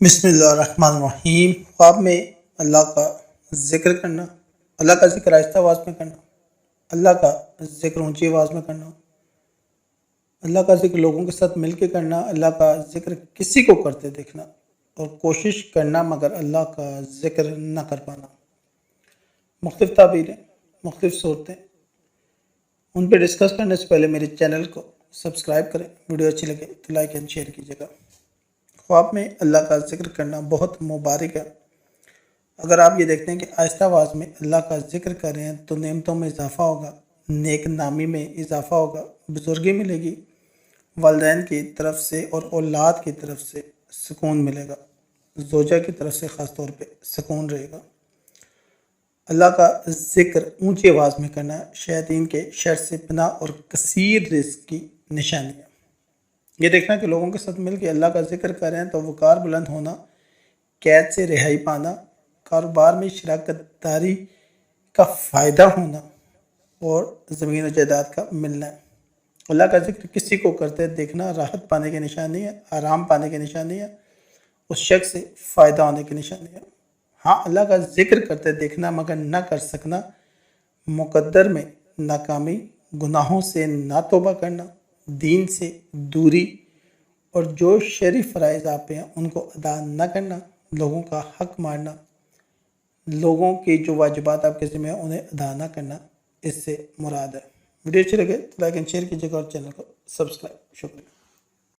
بسم اللہ الرحمن الرحیم۔ خواب میں اللہ کا ذکر کرنا، اللہ کا ذکر آہستہ آواز میں کرنا، اللہ کا ذکر اونچی آواز میں کرنا، اللہ کا ذکر لوگوں کے ساتھ مل کے کرنا، اللہ کا ذکر کسی کو کرتے دیکھنا اور کوشش کرنا مگر اللہ کا ذکر نہ کر پانا۔ مختلف تعبیریں، مختلف صورتیں، ان پہ ڈسکس کرنے سے پہلے میرے چینل کو سبسکرائب کریں، ویڈیو اچھی لگے تو لائک اینڈ شیئر کیجیے گا۔ خواب میں اللہ کا ذکر کرنا بہت مبارک ہے۔ اگر آپ یہ دیکھتے ہیں کہ آہستہ آواز میں اللہ کا ذکر کر رہے ہیں تو نعمتوں میں اضافہ ہوگا، نیک نامی میں اضافہ ہوگا، بزرگی ملے گی، والدین کی طرف سے اور اولاد کی طرف سے سکون ملے گا، زوجہ کی طرف سے خاص طور پہ سکون رہے گا۔ اللہ کا ذکر اونچی آواز میں کرنا شیاطین کے شر سے پناہ اور کثیر رزق کی نشانی ہے۔ یہ دیکھنا کہ لوگوں کے ساتھ مل کے اللہ کا ذکر کر رہے ہیں تو وقار بلند ہونا، قید سے رہائی پانا، کاروبار میں شراکت داری کا فائدہ ہونا اور زمین و جائیداد کا ملنا ہے۔ اللہ کا ذکر کسی کو کرتے دیکھنا راحت پانے کی نشانی ہے، آرام پانے کی نشانی ہے، اس شخص سے فائدہ ہونے کی نشانی ہے۔ ہاں، اللہ کا ذکر کرتے دیکھنا مگر نہ کر سکنا، مقدر میں ناکامی، گناہوں سے نہ توبہ کرنا، دین سے دوری اور جو شرعی فرائض آپ ہیں ان کو ادا نہ کرنا، لوگوں کا حق مارنا، لوگوں کی جو واجبات آپ کے ذمہ ہیں انہیں ادا نہ کرنا، اس سے مراد ہے۔ ویڈیو اچھی لگے تو لائک اینڈ شیئر کیجیے گا اور چینل کو سبسکرائب۔ شکریہ۔